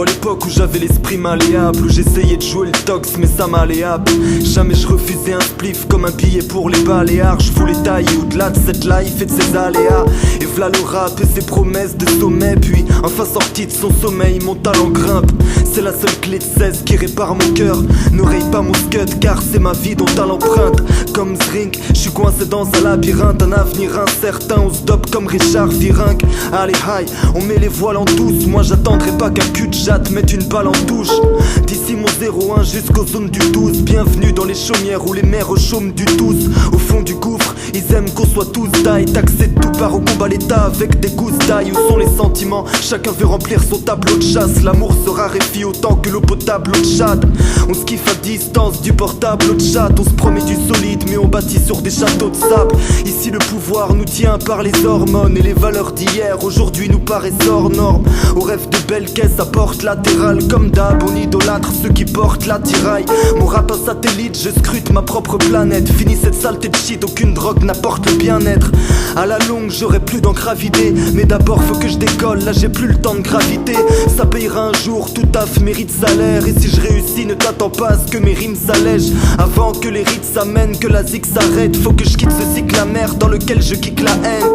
Toi l'époque où j'avais l'esprit malléable, où j'essayais de jouer le tox mais ça malléable. Jamais je refusais un spliff comme un billet pour les baléares. Je voulais tailler au-delà de cette life et de ses aléas. Et v'là le rap et ses promesses de sommet. Puis enfin sorti de son sommeil, mon talent grimpe. C'est la seule clé de 16 qui répare mon cœur. Ne raye pas mon scud car c'est ma vie dont t'as l'empreinte. Comme Zrink, je suis coincé dans un labyrinthe. Un avenir incertain, on se dope comme Richard Virenque. Allez high, on met les voiles en douce. Moi j'attendrai pas qu'un cul de jatte mette une balle en touche. D'ici mon 01 jusqu'aux zones du 12. Bienvenue dans les chaumières où les mères au chaume du 12. Au fond du gouffre, ils aiment qu'on soit tous die. Taxé de tout part au combat l'état avec des gousses d'ail. Où sont les sentiments? Chacun veut remplir son tableau de chasse. L'amour se raréfie autant que l'eau potable au Tchad. On se kiffe à distance du portable au chat. On se promet du solide mais on bâtit sur des châteaux de sable. Ici le pouvoir nous tient par les hormones. Et les valeurs d'hier aujourd'hui nous paraissent hors normes. Au rêve de belles caisses à porte latérale. Comme d'hab on idolâtre ceux qui portent l'attirail. Mon rap un satellite, je scrute ma propre planète. Fini cette saleté de shit, aucune drogue n'apporte le bien-être. À la longue j'aurai plus d'encre à vider. Mais d'abord faut que je décolle, là j'ai plus le temps de graviter. Ça payera un jour, tout taf mérite salaire. Et si je réussis ne t'attends pas à ce que mes rimes s'allègent. Avant que les rites s'amènent, que la zig s'arrête. Faut que je quitte ce cycle amer dans lequel je kick la haine.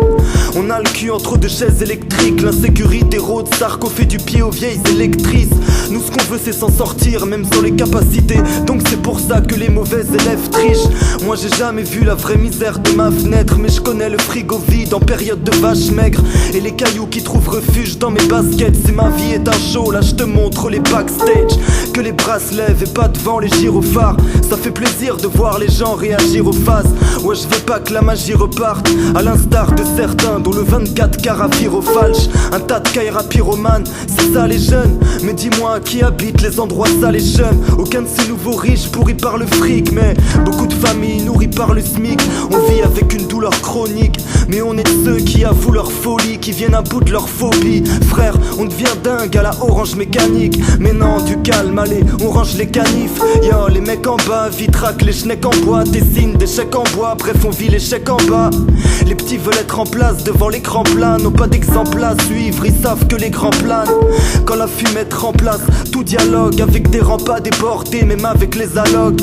On a le cul entre deux chaises électriques. L'insécurité rôde, Sarko fait du pied aux vieilles électrices. Nous ce qu'on veut c'est s'en sortir, même sans les capacités. Donc c'est pour ça que les mauvais élèves trichent. Moi j'ai jamais vu la vraie misère de ma fenêtre. Mais je connais le frigo vide en période de vache maigre. Et les cailloux qui trouvent refuge dans mes baskets. Si ma vie est un show, là je te montre les backstage. Que les bras se lèvent et pas devant les gyrophares. Ça fait plaisir de voir les gens réagir aux phases. Ouais je veux pas que la magie reparte. À l'instar de certains dont le 24 carats vire au falche. Un tas de Kaira pyromane, c'est ça les jeunes. Mais dis-moi qui habite les endroits sales et jeunes. Aucun de ces nouveaux riches pourris par le fric. Mais beaucoup de familles nourries par le SMIC. On vit avec une douleur chronique. Mais on est de ceux qui avouent leur folie, qui viennent à bout de leur phobie. Frère, on devient dingue à la orange mécanique. Mais non, du calme, allez, on range les canifs. Yo, les mecs en bas, vitraque les schnecks en bois. Des signes, des chèques en bois, bref on vit les chèques en bas. Les petits veulent être en place devant l'écran plat. N'ont pas d'exemple à suivre, ils savent que les grands planent. Quand la fumette remplace tout dialogue. Avec des rangs pas débordés, même avec les allocs.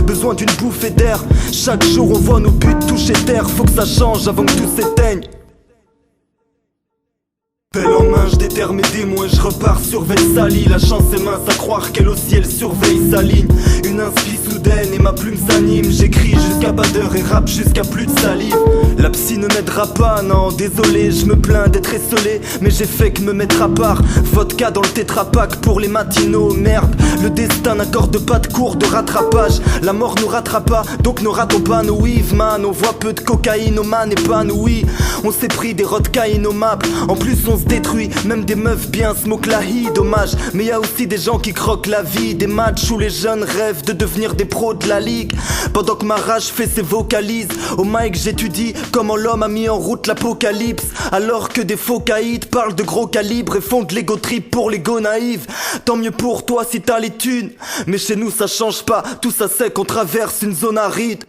Besoin d'une bouffée d'air. Chaque jour on voit nos buts toucher terre. Faut que ça change avant que tout s'éteigne. Pelle en main, je déterre mes démons et je repars sur Versailles. La chance est mince à croire qu'elle aussi elle surveille sa ligne. Une inspi soudaine et ma plume s'anime. J'écris jusqu'à pas d'heure et rappe jusqu'à plus de salive. La psy ne m'aidera pas, non désolé. Je me plains d'être essolé, mais j'ai fait que me mettre à part. Vodka dans le tétrapack pour les matinaux, merde. Le destin n'accorde pas de cours de rattrapage. La mort nous rattrape pas, donc ne ratons pas nos weaves, man. On voit peu de cocaïne, au man épanoui. On s'est pris des rodkas innommables. En plus on se détruit, même des meufs bien smoke la hi, dommage. Mais y a aussi des gens qui croquent la vie. Des matchs où les jeunes rêvent de devenir des pros de la ligue. Pendant que ma rage fait ses vocalises. Au mic j'étudie comment l'homme a mis en route l'apocalypse. Alors que des faux caïds parlent de gros calibre et font de l'ego trip pour l'ego naïve. Tant mieux pour toi si t'as les thunes. Mais chez nous ça change pas, tout ça c'est qu'on traverse une zone aride.